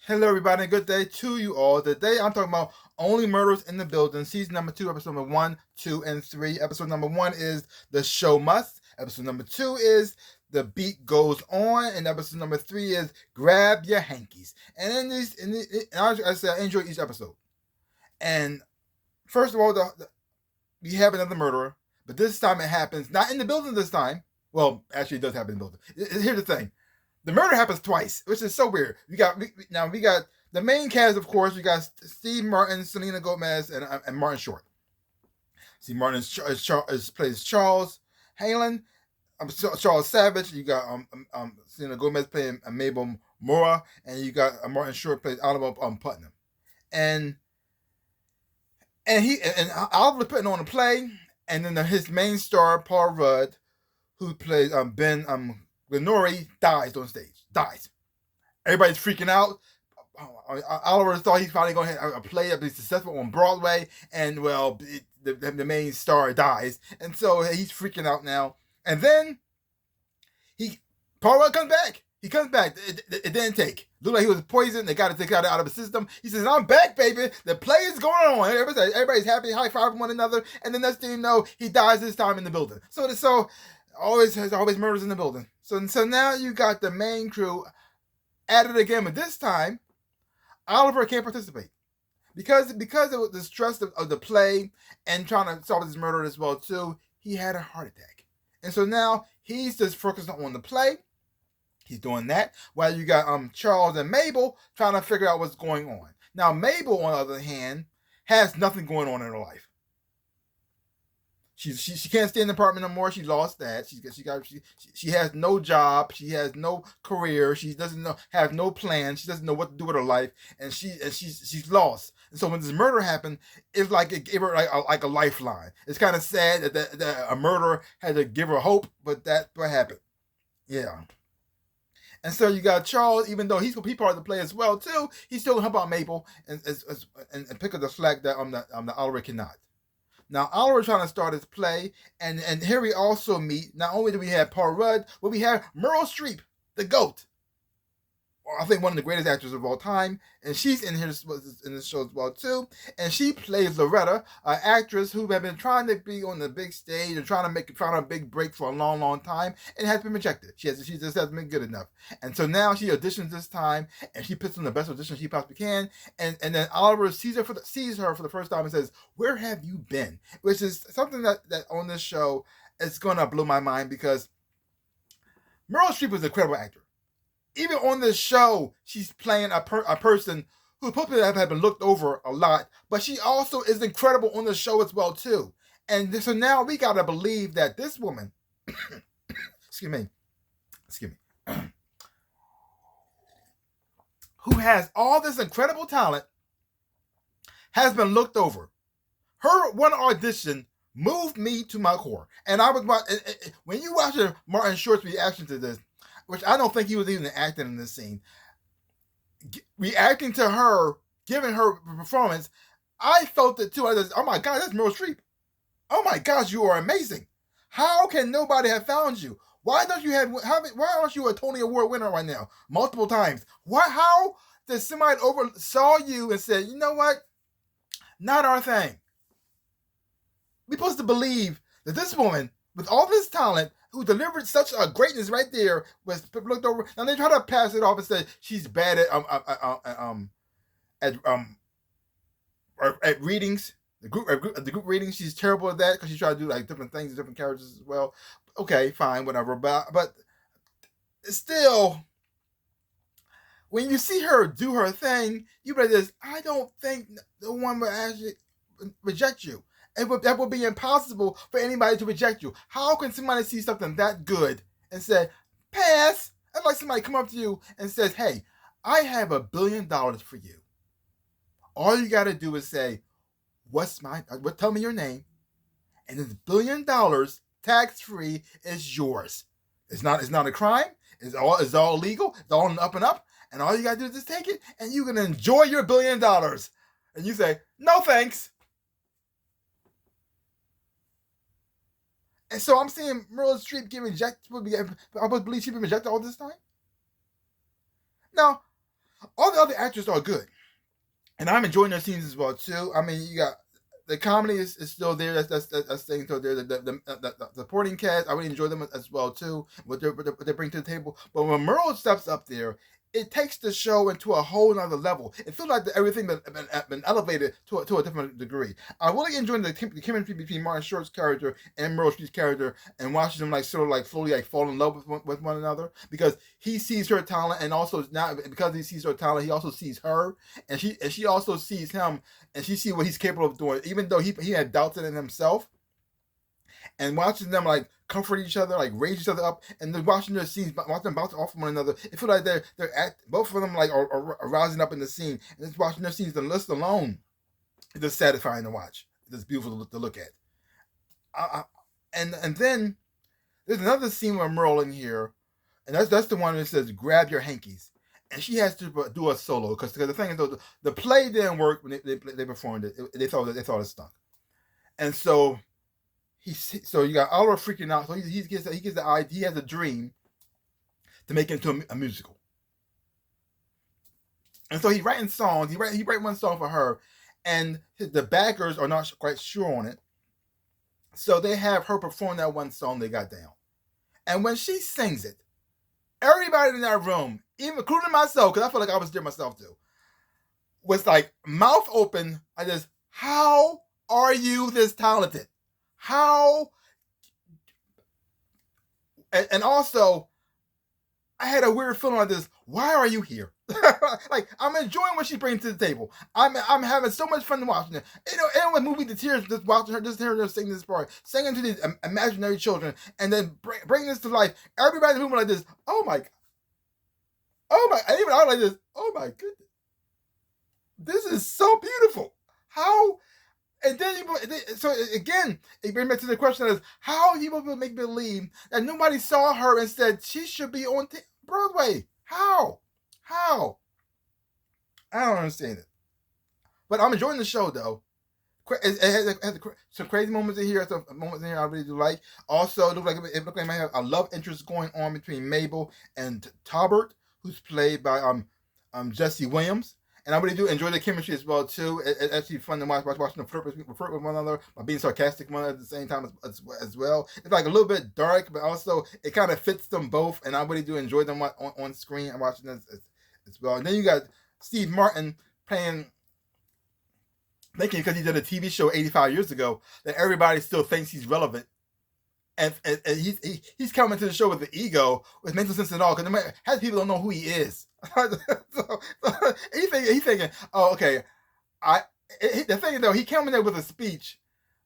Hello, everybody. Good day to you all. Today, I'm talking about Only Murders in the Building, season number 2, episode number 1, 2, and 3. Episode number 1 is The Show Must. Episode number 2 is The Beat Goes On. And episode number 3 is Grab Your Hankies. And I said, I enjoy each episode. And first of all, we have another murderer, but this time it happens not in the building this time. Well, actually, it does happen in the building. Here's the thing. The murder happens twice, which is so weird. We got the main cast, of course. We got Steve Martin, Selena Gomez, and Martin Short. Steve Martin plays Charles Halen. Charles Savage. You got Selena Gomez playing Mabel Mora, and you got Martin Short plays Oliver Putnam. And Oliver putting on a play, and then his main star Paul Rudd, who plays Ben Lenore, dies on stage. Dies. Everybody's freaking out. Oliver thought he's finally going to have a play that be successful on Broadway, and well, the main star dies, and so he's freaking out now. And then Paul Rudd comes back. He comes back. It didn't take. Looked like he was poisoned. They got to take it out of the system. He says, "I'm back, baby. The play is going on." Everybody's happy, high five one another, and the next thing you know, he dies this time in the building. So always murders in the building. So now you got the main crew at it again, but this time Oliver can't participate because of the stress of the play and trying to solve this murder as well too. He had a heart attack, and so now he's just focused on the play. He's doing that while you got Charles and Mabel trying to figure out what's going on. Now Mabel, on the other hand, has nothing going on in her life. She can't stay in the apartment no more. She lost that. She has no job. She has no career. She doesn't have no plan. She doesn't know what to do with her life, and she's lost. And so when this murder happened, it's like it gave her like a lifeline. It's kind of sad that a murderer had to give her hope, but that's what happened. Yeah. And so you got Charles, even though he's part of the play as well too, he's still gonna help out Mabel and pick up the slack that the Oliver cannot. Now Oliver's trying to start his play, and here we also meet. Not only do we have Paul Rudd, but we have Meryl Streep, the GOAT. I think one of the greatest actors of all time, and she's in this show as well too. And she plays Loretta, an actress who have been trying to be on the big stage and trying to find a big break for a long, long time, and has been rejected. She just hasn't been good enough. And so now she auditions this time, and she puts on the best audition she possibly can. And then Oliver sees her for the first time and says, "Where have you been?" Which is something that on this show is gonna blow my mind because Meryl Streep was an incredible actor. Even on this show, she's playing a person who probably have been looked over a lot, but she also is incredible on the show as well too. And so now we gotta believe that this woman, excuse me, who has all this incredible talent, has been looked over. Her one audition moved me to my core, and I was when you watch Martin Short's reaction to this, which I don't think he was even acting in this scene, reacting to her, giving her performance, I felt it too. I said, "Oh my God, that's Meryl Streep. Oh my gosh, you are amazing. How can nobody have found you? Why aren't you a Tony Award winner right now? Multiple times. How did somebody saw you and said, you know what? Not our thing." We're supposed to believe that this woman, with all this talent, who delivered such a greatness right there, was looked over. And they try to pass it off and say she's bad at readings. The group readings, she's terrible at that because she tried to do like different things, different characters as well. Okay, fine, whatever. But still, when you see her do her thing, you realize, I don't think the one will actually reject you. That would be impossible for anybody to reject you. How can somebody see something that good and say, pass? I'd like somebody come up to you and says, "Hey, I have $1 billion for you. All you got to do is say, tell me your name, and this $1 billion, tax-free, is yours. It's not a crime. It's all legal. It's all up and up. And all you got to do is just take it, and you can enjoy your $1 billion." And you say, "No, thanks." And so I'm seeing Meryl Streep I believe she's been rejected all this time. Now, All the other actors are good, and I'm enjoying their scenes as well too. I mean, you got the comedy is still there. That's staying still there. The supporting cast, I really enjoy them as well too. What they bring to the table. But when Merle steps up there, it takes the show into a whole nother level. It feels like everything been elevated to a different degree. I really enjoyed the chemistry between Martin Short's character and Meryl Streep's character, and watching them like sort of like slowly like fall in love with one another, because he sees her talent, and also now because he sees her talent, he also sees her, and she also sees him, and she sees what he's capable of doing, even though he had doubts in himself. And watching them like comfort each other, like raise each other up, and then watching their scenes, watching them bounce off one another, it feels like they're both of them like are rising up in the scene, and just watching their scenes, the list alone, is just satisfying to watch. It's beautiful to look at. And then there's another scene with Merle in here, and that's the one that says grab your hankies, and she has to do a solo because the thing is though, the play didn't work when they performed it. They thought it stunk, and so. So you got Oliver freaking out. So he gets the idea. He has a dream to make it into a musical, and so he's writing songs. He write one song for her, and the backers are not quite sure on it, so they have her perform that one song they got down. And when she sings it, everybody in that room, even including myself, because I feel like I was there myself too, was like mouth open. I just, how are you this talented? How, and also, I had a weird feeling like this. Why are you here? Like, I'm enjoying what she brings to the table. I'm having so much fun watching it. You know, and with movie the tears, just watching her, just hearing her sing this part, singing to these imaginary children, and then bring this to life. Everybody's moving like this. Oh my, and even I was like this. Oh my goodness, this is so beautiful. How. And then, so again, it brings me to the question is, how you will make believe that nobody saw her and said she should be on Broadway? How? I don't understand it. But I'm enjoying the show, though. It has some crazy moments in here, some moments in here I really do like. Also, it looked like it might have a love interest going on between Mabel and Talbert, who's played by Jesse Williams. And I really do enjoy the chemistry as well too. It's actually fun to watching them flirt with one another by being sarcastic one at the same time as well. It's like a little bit dark, but also it kind of fits them both. And I really do enjoy them on screen and watching this as well. And then you got Steve Martin thinking because he did a TV show 85 years ago that everybody still thinks he's relevant. And he's coming to the show with the ego, with mental sense at all, because half people don't know who he is. so he's thinking, oh, okay. The thing is, though, he came in there with a speech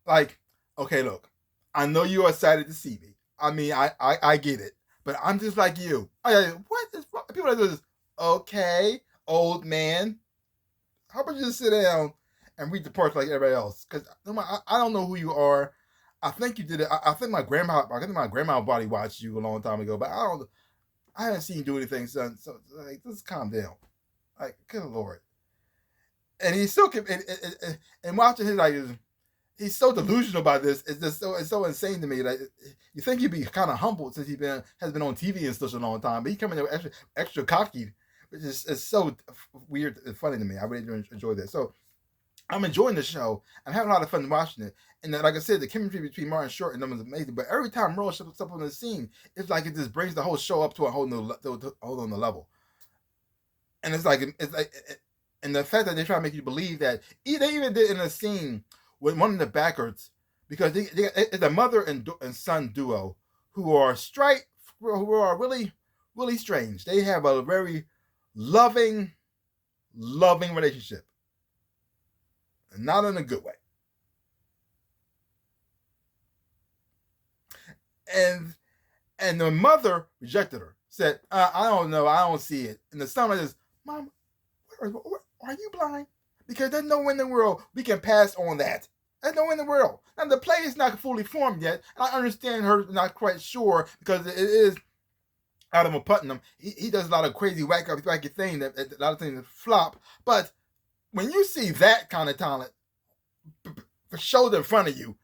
like, okay, look, I know you're excited to see me. I mean, I get it, but I'm just like you. What is people like this? Okay, old man, how about you just sit down and read the parts like everybody else? Because I don't know who you are. I think you did it. I think my grandma body watched you a long time ago, but I haven't seen you do anything, son. So like, just calm down. Like, good Lord. And he's so and watching his like, he's so delusional about this. It's so insane to me. Like, you think he'd be kind of humbled since has been on TV in such a long time, but he's coming there extra cocky, which is so weird and funny to me. I really do enjoy that. So I'm enjoying the show. I'm having a lot of fun watching it. And then, like I said, the chemistry between Martin Short and them is amazing. But every time Merle shows up on the scene, it's like it just brings the whole show up to a whole new level. And and the fact that they try to make you believe that they even did in a scene with one of the backers, because it's a mother and son duo who are really, really strange. They have a very loving relationship. Not in a good way. And the mother rejected her. Said, I don't know. I don't see it. And the son says, Mom, are you blind? Because there's no way in the world we can pass on that. There's no way in the world. Now, the play is not fully formed yet. I understand her not quite sure because it is Adam of Putnam. He does a lot of crazy wacky things, that a lot of things that flop. But when you see that kind of talent showed in front of you,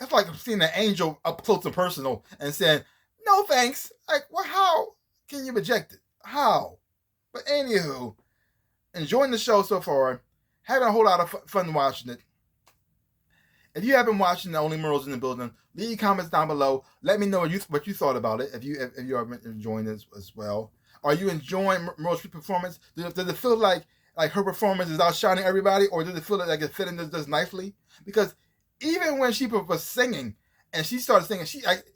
it's like seeing an angel up close and personal and saying, no thanks. Like, well, how can you reject it? How? But anywho, enjoying the show so far. Having a whole lot of fun watching it. If you have been watching the Only Murals in the Building, leave comments down below. Let me know what you thought about it. If you are enjoying this as well, are you enjoying Meryl Streep's performance? Does it feel like her performance is outshining everybody, or does it feel like it fit in this nicely? Because even when she was singing and she started singing,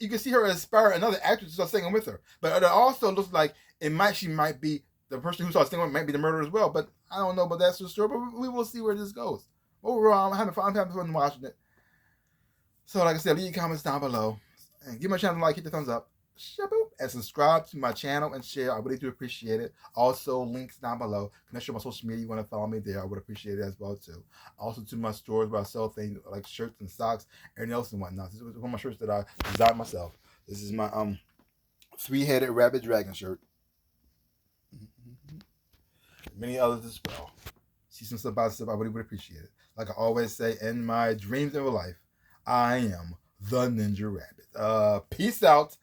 you can see her inspire another actress to start singing with her. But it also looks like she might be the person who started singing might be the murderer as well. But I don't know, but that's for sure. But we will see where this goes. Overall, I'm having fun watching it. So, like I said, leave your comments down below. And give my channel a like, hit the thumbs up. And subscribe to my channel and share. I really do appreciate it. Also, links down below. Connect with my social media. You want to follow me there, I would appreciate it as well, too. Also, to my stores where I sell things like shirts and socks, everything else and whatnot. This is one of my shirts that I designed myself. This is my three-headed rabbit dragon shirt. Many others as well. See some stuff by stuff. I really would appreciate it. Like I always say, in my dreams of life, I am the Ninja Rabbit. Peace out,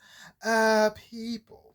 people.